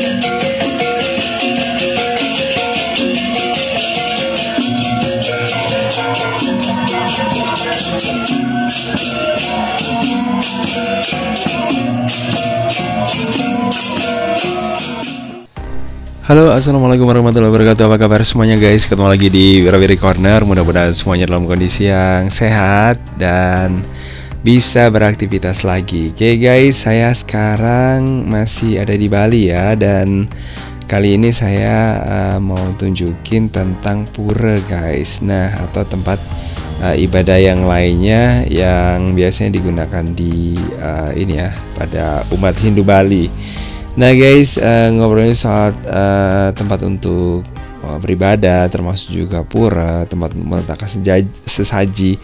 Halo, assalamualaikum warahmatullahi wabarakatuh. Apa kabar semuanya guys? Ketemu lagi di Wirawiri Corner. Mudah-mudahan semuanya dalam kondisi yang sehat dan bisa beraktivitas lagi. Oke guys, saya sekarang masih ada di Bali ya. Dan kali ini saya mau tunjukin tentang pura guys. Nah, atau tempat ibadah yang lainnya yang biasanya digunakan di ini ya, pada umat Hindu Bali. Nah guys, ngobrolin soal tempat untuk beribadah, termasuk juga pura, tempat meletakkan sesaji.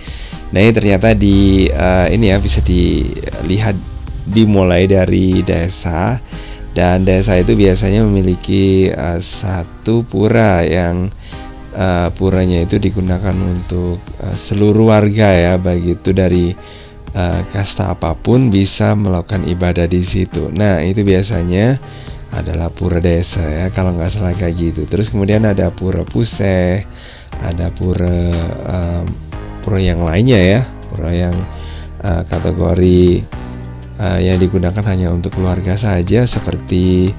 Nah ini ternyata di ini ya, bisa dilihat dimulai dari desa. Dan desa itu biasanya memiliki satu pura yang puranya itu digunakan untuk seluruh warga ya, baik itu dari kasta apapun bisa melakukan ibadah di situ. Nah itu biasanya adalah pura desa ya, kalau nggak salah kayak gitu. Terus kemudian ada pura Puseh, ada pura yang lainnya ya, pura yang kategori yang digunakan hanya untuk keluarga saja, seperti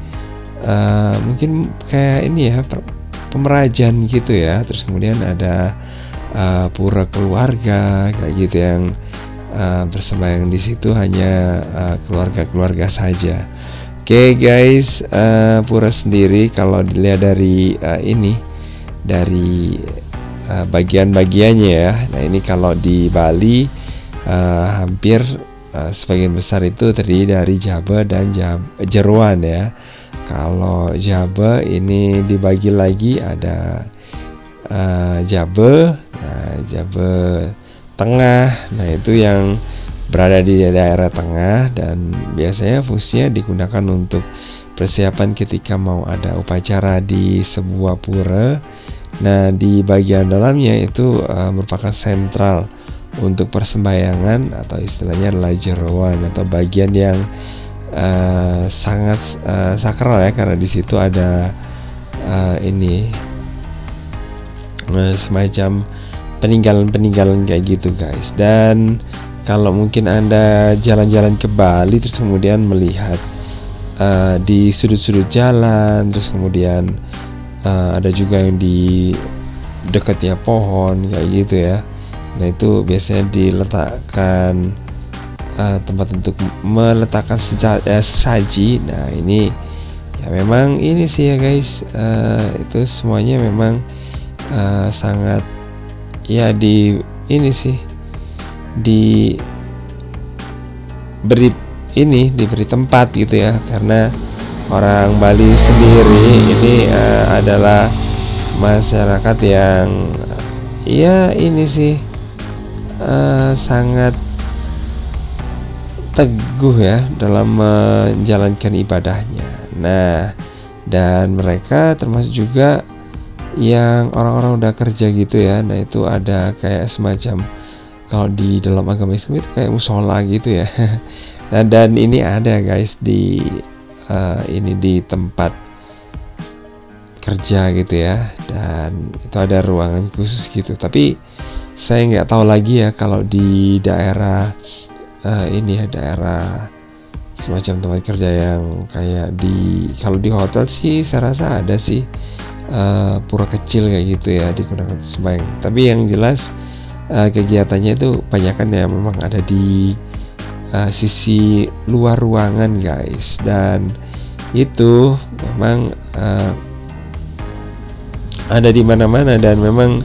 mungkin kayak ini ya, Pemerajan gitu ya. Terus kemudian ada pura keluarga kayak gitu yang bersembahyang di situ hanya keluarga-keluarga saja. Oke guys, pura sendiri kalau dilihat dari ini, dari bagian-bagiannya ya. Nah ini kalau di Bali hampir sebagian besar itu terdiri dari Jabe dan Jeroan ya. Kalau Jabe ini dibagi lagi ada Jabe, nah Jabe tengah, nah itu yang berada di daerah tengah dan biasanya fungsinya digunakan untuk persiapan ketika mau ada upacara di sebuah pura. Nah di bagian dalamnya itu merupakan sentral untuk persembahyangan, atau istilahnya adalah jeroan, atau bagian yang sangat sakral ya, karena di situ ada ini semacam peninggalan kayak gitu guys. Dan kalau mungkin Anda jalan-jalan ke Bali terus kemudian melihat di sudut-sudut jalan, terus kemudian ada juga yang di dekatnya pohon kayak gitu ya. Nah itu biasanya diletakkan tempat untuk meletakkan sesaji. Nah ini ya memang ini sih ya guys, itu semuanya memang sangat ya diberi tempat gitu ya, karena orang Bali sendiri ini adalah masyarakat yang ya ini sih sangat teguh ya dalam menjalankan ibadahnya. Nah dan mereka termasuk juga yang orang-orang udah kerja gitu ya. Nah itu ada kayak semacam, kalau di dalam agama Islam itu kayak musola gitu ya. Dan ini ada guys di ini di tempat kerja gitu ya, dan itu ada ruangan khusus gitu. Tapi saya nggak tahu lagi ya kalau di daerah ini ya, daerah semacam tempat kerja yang kayak kalau di hotel sih saya rasa ada sih pura kecil kayak gitu ya, digunakan untuk sembahyang. Tapi yang jelas kegiatannya itu kebanyakan ya memang ada di sisi luar ruangan guys, dan itu memang ada di mana-mana dan memang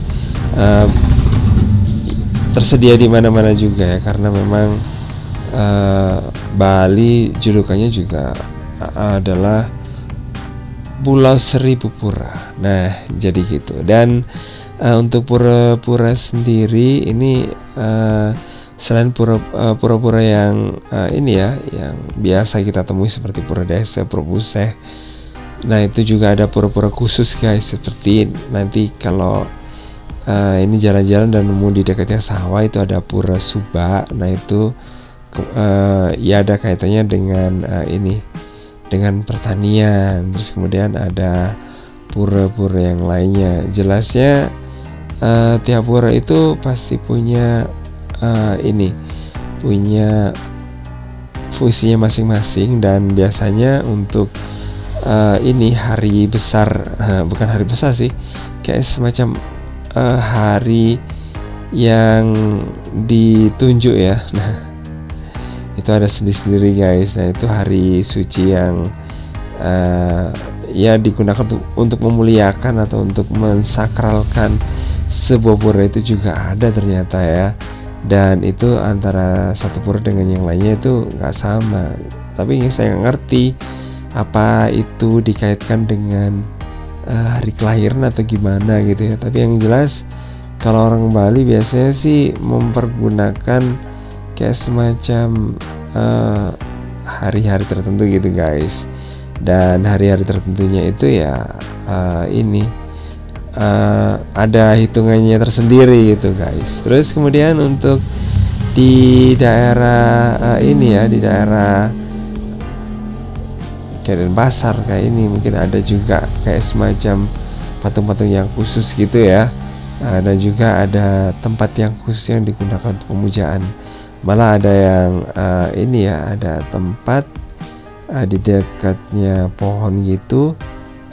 tersedia di mana-mana juga ya, karena memang Bali julukannya juga adalah Pulau Seribu Pura. Nah jadi gitu. Dan untuk pura-pura sendiri ini selain pura-pura yang ini ya, yang biasa kita temui seperti pura desa, pura Puseh, nah itu juga ada pura-pura khusus guys, seperti nanti kalau ini jalan-jalan dan nemu di dekatnya sawah itu ada pura Subak. Nah itu ya ada kaitannya dengan ini, dengan pertanian. Terus kemudian ada pura-pura yang lainnya. Jelasnya tiap pura itu pasti punya punya fungsinya masing-masing, dan biasanya untuk hari besar, bukan hari besar sih, kayak semacam hari yang ditunjuk ya. Nah, itu ada sendiri-sendiri guys. Nah, itu hari suci yang ya digunakan untuk memuliakan atau untuk mensakralkan sebuah pura, itu juga ada ternyata ya. Dan itu antara satu pura dengan yang lainnya itu nggak sama. Tapi saya nggak ngerti apa itu dikaitkan dengan hari kelahiran atau gimana gitu ya. Tapi yang jelas kalau orang Bali biasanya sih mempergunakan kayak semacam hari-hari tertentu gitu guys. Dan hari-hari tertentunya itu ya ada hitungannya tersendiri gitu guys. Terus kemudian untuk di daerah di daerah kayak Denpasar kayak ini mungkin ada juga kayak semacam patung-patung yang khusus gitu ya. Dan juga ada tempat yang khusus yang digunakan untuk pemujaan. Malah ada yang ada tempat di dekatnya pohon gitu.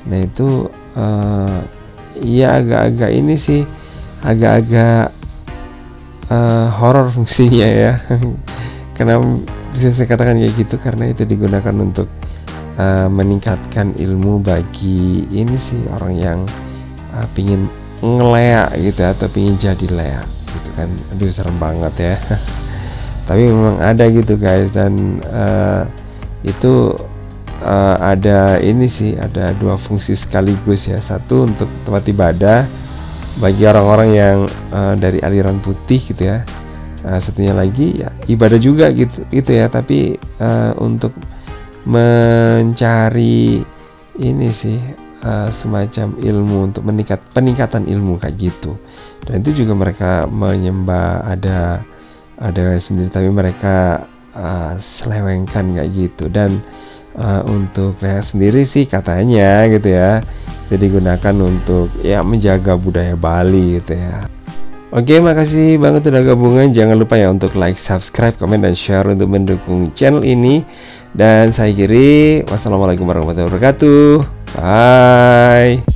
Nah itu ya agak-agak ini sih, agak-agak horor fungsinya ya. Karena bisa saya katakan kayak gitu karena itu digunakan untuk meningkatkan ilmu bagi ini sih orang yang pingin ngeleak gitu atau pingin jadi leak gitu kan. Aduh serem banget ya. Tapi memang ada gitu guys. Dan itu ada ini sih, ada dua fungsi sekaligus ya. Satu untuk tempat ibadah bagi orang-orang yang dari aliran putih gitu ya. Satunya lagi ya ibadah juga gitu ya. Tapi untuk mencari ini sih semacam ilmu untuk peningkatan ilmu kayak gitu. Dan itu juga mereka menyembah ada sendiri, tapi mereka selewengkan kayak gitu. Dan untuk saya sendiri sih katanya gitu ya, jadi gunakan untuk ya menjaga budaya Bali gitu ya. Oke, makasih banget udah gabungan. Jangan lupa ya untuk like, subscribe, komen, dan share untuk mendukung channel ini. Dan saya kiri, wassalamualaikum warahmatullahi wabarakatuh. Bye.